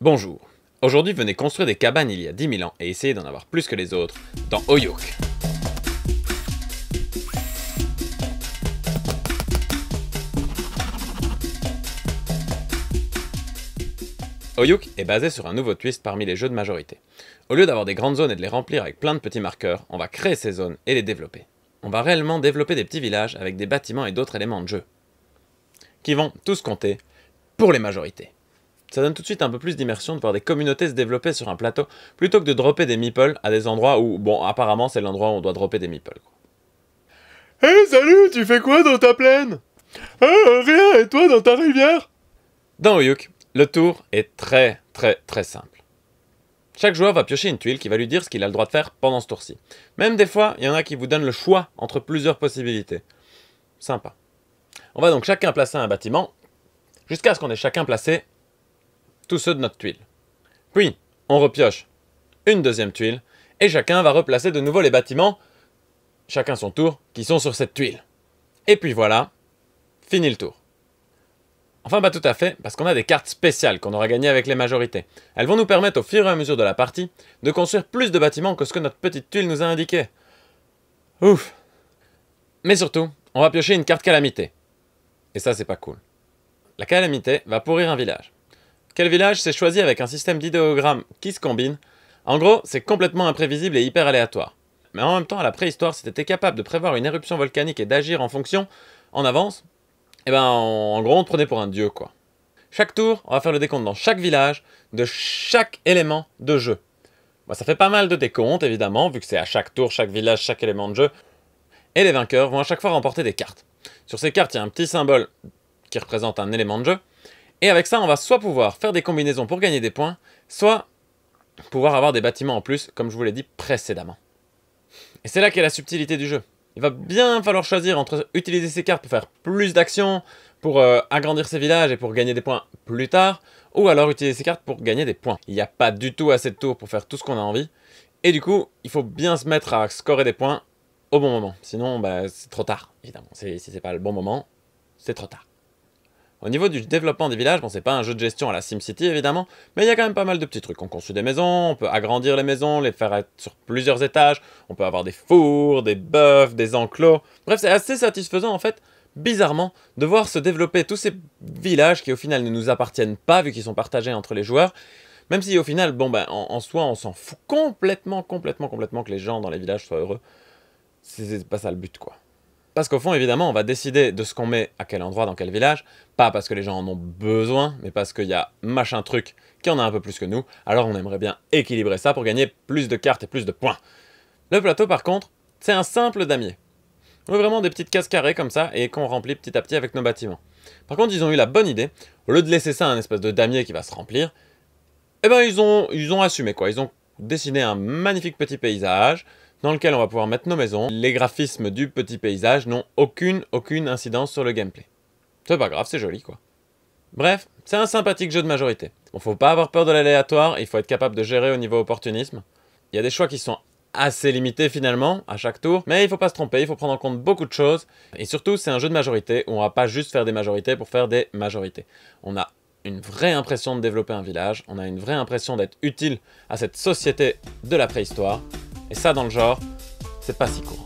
Bonjour. Aujourd'hui, venez construire des cabanes il y a 10 000 ans et essayez d'en avoir plus que les autres dans Oyuk. Oyuk est basé sur un nouveau twist parmi les jeux de majorité. Au lieu d'avoir des grandes zones et de les remplir avec plein de petits marqueurs, on va créer ces zones et les développer. On va réellement développer des petits villages avec des bâtiments et d'autres éléments de jeu, qui vont tous compter pour les majorités. Ça donne tout de suite un peu plus d'immersion de voir des communautés se développer sur un plateau, plutôt que de dropper des meeples à des endroits où, bon, apparemment c'est l'endroit où on doit dropper des meeples. Hey, salut, tu fais quoi dans ta plaine? Rien, et toi dans ta rivière? Dans Oyuk, le tour est très simple. Chaque joueur va piocher une tuile qui va lui dire ce qu'il a le droit de faire pendant ce tour-ci. Même des fois, il y en a qui vous donnent le choix entre plusieurs possibilités. Sympa. On va donc chacun placer un bâtiment, jusqu'à ce qu'on ait chacun placé tous ceux de notre tuile. Puis, on repioche une deuxième tuile, et chacun va replacer de nouveau les bâtiments, chacun son tour, qui sont sur cette tuile. Et puis voilà, fini le tour. Enfin, pas tout à fait, parce qu'on a des cartes spéciales qu'on aura gagnées avec les majorités. Elles vont nous permettre, au fur et à mesure de la partie, de construire plus de bâtiments que ce que notre petite tuile nous a indiqué. Ouf. Mais surtout, on va piocher une carte calamité. Et ça, c'est pas cool. La calamité va pourrir un village. Quel village, c'est choisi avec un système d'idéogrammes qui se combine. En gros, c'est complètement imprévisible et hyper aléatoire. Mais en même temps, à la préhistoire, si t'étais capable de prévoir une éruption volcanique et d'agir en fonction, en avance, eh ben, en gros, on te prenait pour un dieu, quoi. Chaque tour, on va faire le décompte dans chaque village de chaque élément de jeu. Bon, ça fait pas mal de décomptes, évidemment, vu que c'est à chaque tour, chaque village, chaque élément de jeu. Et les vainqueurs vont à chaque fois remporter des cartes. Sur ces cartes, il y a un petit symbole qui représente un élément de jeu. Et avec ça, on va soit pouvoir faire des combinaisons pour gagner des points, soit pouvoir avoir des bâtiments en plus, comme je vous l'ai dit précédemment. Et c'est là qu'est la subtilité du jeu. Il va bien falloir choisir entre utiliser ces cartes pour faire plus d'actions, pour agrandir ses villages et pour gagner des points plus tard, ou alors utiliser ces cartes pour gagner des points. Il n'y a pas du tout assez de tours pour faire tout ce qu'on a envie, et du coup, il faut bien se mettre à scorer des points au bon moment. Sinon, bah, c'est trop tard, évidemment. Si c'est pas le bon moment, c'est trop tard. Au niveau du développement des villages, bon, c'est pas un jeu de gestion à la SimCity évidemment, mais il y a quand même pas mal de petits trucs. On construit des maisons, on peut agrandir les maisons, les faire être sur plusieurs étages, on peut avoir des fours, des bœufs, des enclos. Bref, c'est assez satisfaisant en fait, bizarrement, de voir se développer tous ces villages qui au final ne nous appartiennent pas vu qu'ils sont partagés entre les joueurs. Même si au final, bon ben, en soi, on s'en fout complètement que les gens dans les villages soient heureux. C'est pas ça le but quoi. Parce qu'au fond, évidemment, on va décider de ce qu'on met à quel endroit, dans quel village, pas parce que les gens en ont besoin, mais parce qu'il y a machin truc qui en a un peu plus que nous, alors on aimerait bien équilibrer ça pour gagner plus de cartes et plus de points. Le plateau, par contre, c'est un simple damier. On veut vraiment des petites cases carrées comme ça, et qu'on remplit petit à petit avec nos bâtiments. Par contre, ils ont eu la bonne idée, au lieu de laisser ça un espèce de damier qui va se remplir, eh ben ils ont assumé quoi, ils ont dessiné un magnifique petit paysage, dans lequel on va pouvoir mettre nos maisons. Les graphismes du petit paysage n'ont aucune incidence sur le gameplay. C'est pas grave, c'est joli quoi. Bref, c'est un sympathique jeu de majorité. Bon, faut pas avoir peur de l'aléatoire, il faut être capable de gérer au niveau opportunisme. Il y a des choix qui sont assez limités finalement, à chaque tour, mais il faut pas se tromper, il faut prendre en compte beaucoup de choses. Et surtout, c'est un jeu de majorité où on va pas juste faire des majorités pour faire des majorités. On a une vraie impression de développer un village, on a une vraie impression d'être utile à cette société de la préhistoire. Et ça, dans le genre, c'est pas si courant.